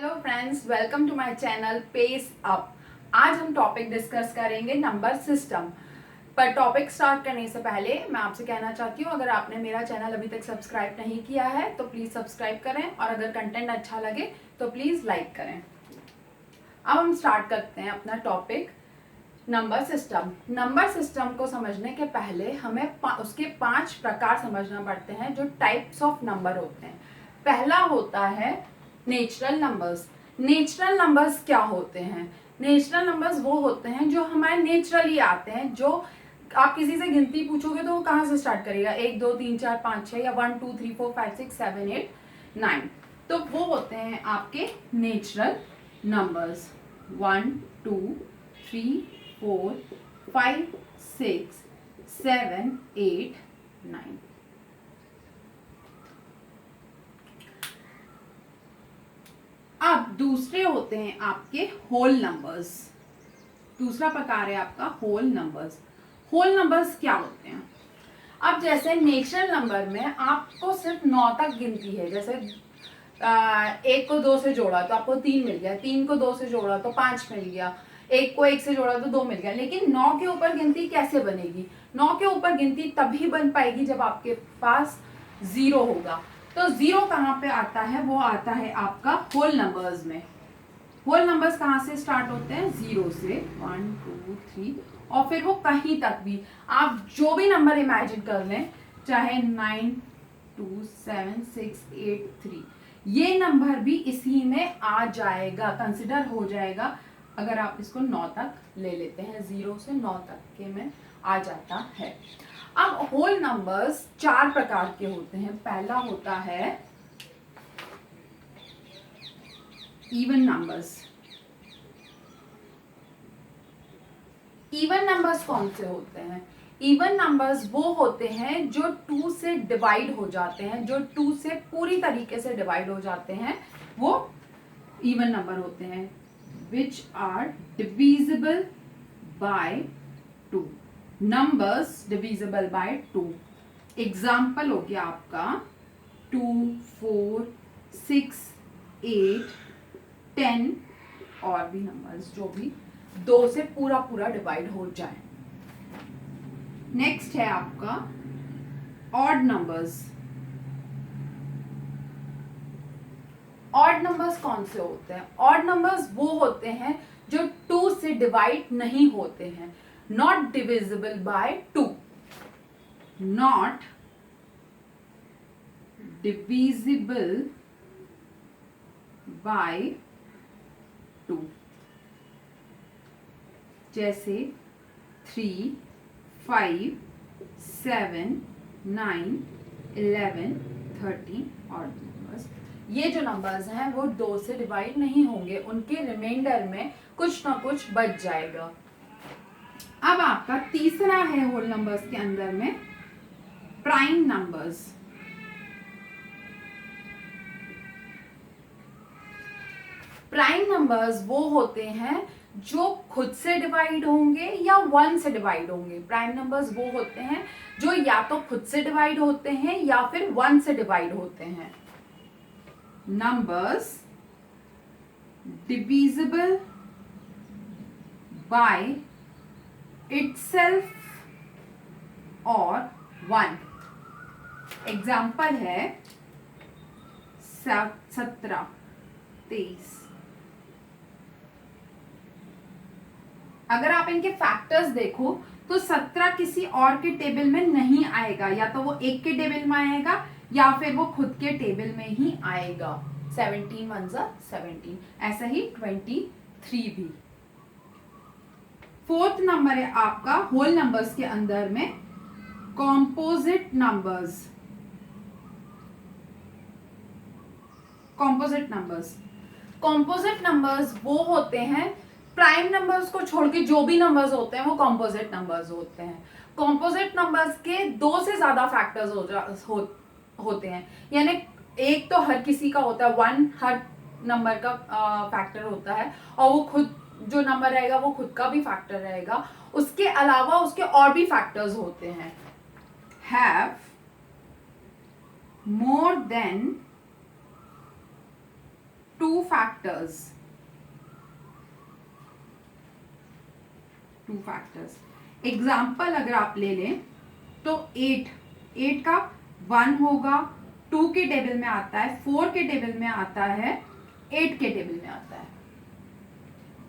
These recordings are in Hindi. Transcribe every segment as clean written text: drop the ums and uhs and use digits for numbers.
Hello friends, welcome to my channel pace up. आज हम टॉपिक डिस्कस करेंगे नंबर सिस्टम। पर टॉपिक स्टार्ट करने से पहले मैं आपसे कहना चाहती हूँ, अगर आपने मेरा चैनल अभी तक सब्सक्राइब नहीं किया है तो प्लीज सब्सक्राइब करें, और अगर कंटेंट अच्छा लगे तो प्लीज लाइक करें। अब हम स्टार्ट करते हैं अपना topic number system. Number system को समझने के पहले हमें उसके 5 प्रकार समझना पड़ते हैं, जो टाइप्स ऑफ नंबर होते हैं। पहला होता है नेचुरल नंबर्स। नेचुरल नंबर्स क्या होते हैं? नेचुरल नंबर्स वो होते हैं जो हमारे नेचुरली आते हैं। जो आप किसी से गिनती पूछोगे तो वो कहाँ से स्टार्ट करेगा? 1 2 3 4 5 6 या 1 2 3 4 5 6 7 8 9। तो वो होते हैं आपके नेचुरल नंबर्स। 1 2 3 4 5 6 7 8 9। अब दूसरे होते हैं आपके होल नंबर्स। दूसरा प्रकार है आपका होल नंबर्स। होल नंबर्स क्या होते हैं? अब जैसे नेचुरल नंबर में आपको सिर्फ 9 तक गिनती है। जैसे 1 को 2 से जोड़ा तो आपको 3 मिल गया, 3 को 2 से जोड़ा तो 5 मिल गया, 1 को 1 से जोड़ा तो 2 मिल गया। लेकिन 9 के ऊपर गिनती कैसे बनेगी? 9 के ऊपर गिनती तभी बन पाएगी जब आपके पास 0 होगा। तो 0 कहाँ पे आता है? वो आता है आपका होल नंबर्स में। होल नंबर्स कहाँ से स्टार्ट होते हैं? 0 से 1 2 3, और फिर वो कहीं तक भी आप जो भी नंबर इमेजिन कर लें, चाहे 9 2 7 6 8 3, ये नंबर भी इसी में आ जाएगा, कंसिडर हो जाएगा। अगर आप इसको 9 तक ले लेते हैं, 0 से 9 तक के में आ जाता है। अब होल नंबर्स 4 प्रकार के होते हैं। पहला होता है इवन नंबर्स। इवन नंबर्स कौन से होते हैं? इवन नंबर्स वो होते हैं जो 2 से डिवाइड हो जाते हैं, जो 2 से पूरी तरीके से डिवाइड हो जाते हैं, वो इवन नंबर होते हैं। Which are divisible by 2। Numbers divisible by 2। Example हो गया आपका 2 4 6 8 10, और भी नंबर्स जो भी 2 से पूरा पूरा डिवाइड हो जाए। नेक्स्ट है आपका ऑड नंबर्स। ऑड नंबर्स कौन से होते हैं? ऑड नंबर्स वो होते हैं जो 2 से डिवाइड नहीं होते हैं। Not divisible by 2। Not divisible by 2। जैसे 3 5 7 9 11 13 और नंबर्स। ये जो नंबर्स हैं वो 2 से डिवाइड नहीं होंगे, उनके रिमाइंडर में कुछ ना कुछ बच जाएगा। अब आपका तीसरा है होल नंबर्स के अंदर में प्राइम नंबर्स। प्राइम नंबर्स वो होते हैं जो खुद से डिवाइड होंगे या 1 से डिवाइड होंगे। प्राइम नंबर्स वो होते हैं जो या तो खुद से डिवाइड होते हैं या फिर 1 से डिवाइड होते हैं। नंबर्स डिविजिबल बाय इटसेल्फ और 1। एग्जाम्पल है 17 23। अगर आप इनके फैक्टर्स देखो तो 17 किसी और के टेबल में नहीं आएगा, या तो वो एक के टेबल में आएगा या फिर वो खुद के टेबल में ही आएगा। 17 1 17, ऐसा ही 23 भी। फोर्थ नंबर है आपका होल नंबर्स के अंदर में composite numbers. Composite numbers, composite numbers वो होते हैं, प्राइम नंबर्स को छोड़ के जो भी नंबर्स होते हैं वो कॉम्पोजिट नंबर्स होते हैं। कॉम्पोजिट नंबर्स के 2 से ज्यादा फैक्टर्स होते हैं। यानी एक तो हर किसी का होता है, 1 हर नंबर का फैक्टर होता है, और वो खुद जो नंबर रहेगा वो खुद का भी फैक्टर रहेगा। उसके अलावा उसके और भी फैक्टर्स होते हैं। Have more than two factors, two factors. Example अगर आप ले लें तो 8 का 1 होगा, 2 के टेबल में आता है, 4 के टेबल में आता है, 8 के टेबल में आता है।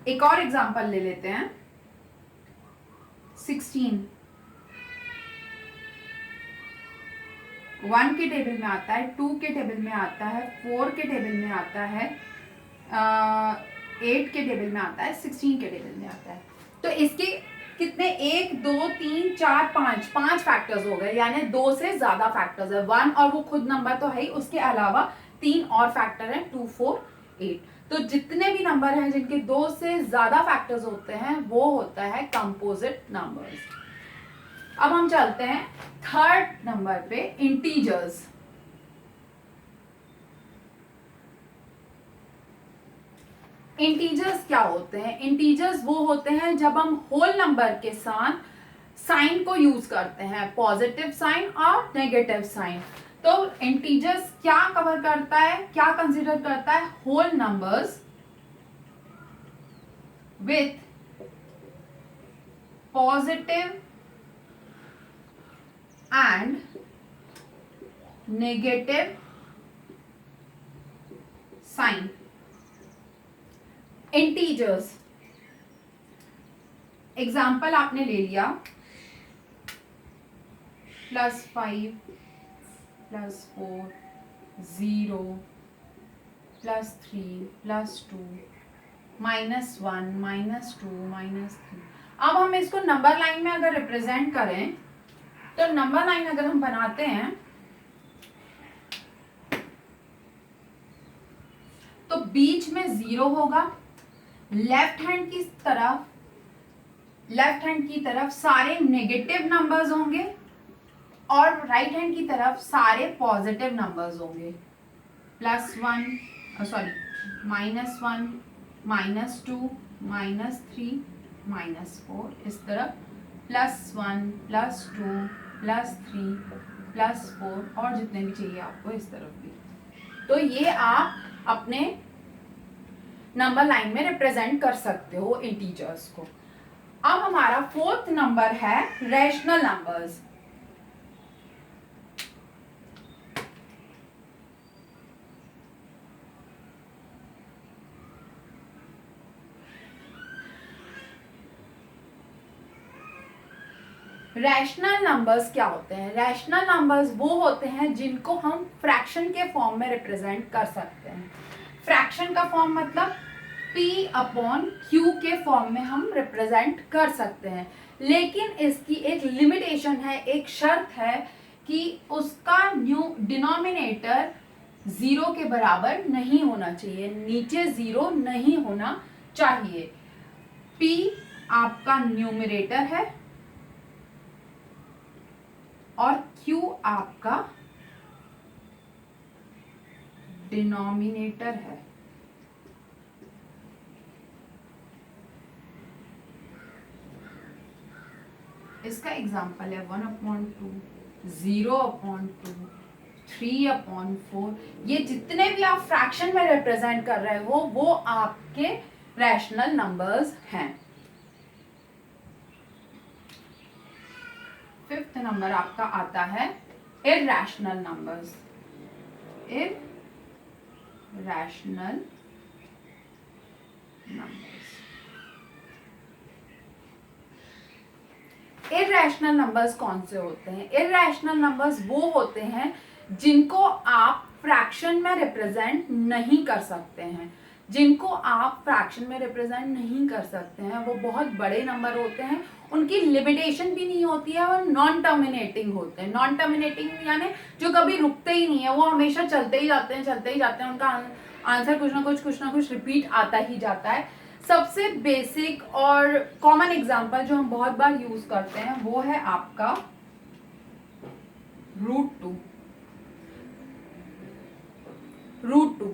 एक और एग्जाम्पल ले लेते हैं, 16 1 के टेबल में आता है, 2 के टेबल में आता है, 4 के टेबल में आता है, 8 के टेबल में आता है, 16 के टेबल में आता है। तो इसके कितने, 1 2 3 4 5 फैक्टर्स हो गए, यानी 2 से ज्यादा फैक्टर्स है। 1 और वो खुद नंबर तो है ही, उसके अलावा 3 और फैक्टर हैं, 2 4 8। तो जितने भी नंबर हैं जिनके 2 से ज्यादा फैक्टर्स होते हैं वो होता है कंपोजिट नंबर्स। अब हम चलते हैं थर्ड नंबर पे, इंटीजर्स। इंटीजर्स क्या होते हैं? इंटीजर्स वो होते हैं जब हम होल नंबर के साथ साइन को यूज करते हैं, पॉजिटिव साइन और नेगेटिव साइन। तो इंटीजर्स क्या कवर करता है, क्या कंसीडर करता है? Whole numbers with positive and negative sign. Integers example आपने ले लिया, +5 +4 0 +3 +2 -1 -2 -3। अब हम इसको नंबर लाइन में अगर रिप्रेजेंट करें तो नंबर लाइन अगर हम बनाते हैं तो बीच में 0 होगा, लेफ्ट हैंड की तरफ सारे नेगेटिव नंबर्स होंगे और राइट हैंड की तरफ सारे पॉजिटिव नंबर्स होंगे। +1 सॉरी -1 -2 -3 -4, इस तरफ +1 +2 +3 +4 और जितने भी चाहिए आपको इस तरफ भी। तो ये आप अपने नंबर लाइन में रिप्रेजेंट कर सकते हो इंटीजर्स को। अब हमारा फोर्थ नंबर है रैशनल नंबर्स। रैशनल नंबर्स क्या होते हैं? रैशनल नंबर्स वो होते हैं जिनको हम फ्रैक्शन के फॉर्म में रिप्रेजेंट कर सकते हैं। फ्रैक्शन का फॉर्म मतलब P/Q के फॉर्म में हम रिप्रेजेंट कर सकते हैं, लेकिन इसकी एक लिमिटेशन है, एक शर्त है कि उसका डिनोमिनेटर 0 के बराबर नहीं होना चाहिए, नीचे 0 नहीं होना चाहिए। P आपका न्यूमरेटर है और Q आपका डिनोमिनेटर है। इसका एग्जाम्पल है 1/2, 0/2, 3/4। ये जितने भी आप फ्रैक्शन में रिप्रेजेंट कर रहे हो वो आपके रैशनल नंबर्स हैं। फिफ्थ नंबर आपका आता है irrational numbers. Irrational numbers, irrational numbers कौन से होते हैं? इरैशनल नंबर्स वो होते हैं जिनको आप फ्रैक्शन में रिप्रेजेंट नहीं कर सकते हैं। जिनको आप फ्रैक्शन में रिप्रेजेंट नहीं कर सकते हैं वो बहुत बड़े नंबर होते हैं, उनकी लिमिटेशन भी नहीं होती है और नॉन टर्मिनेटिंग होते हैं। नॉन टर्मिनेटिंग यानी जो कभी रुकते ही नहीं है, वो हमेशा चलते ही जाते हैं, उनका आंसर कुछ ना कुछ रिपीट आता ही जाता है। सबसे बेसिक और कॉमन एग्जांपल जो हम बहुत बार यूज करते हैं वो है आपका √2,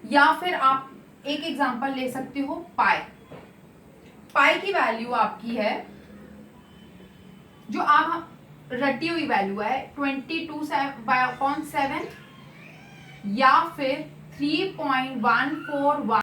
या फिर आप एक एग्जांपल ले सकते हो पाई की वैल्यू आपकी है, जो आप रटी हुई वैल्यू है 22/7 या फिर 3.141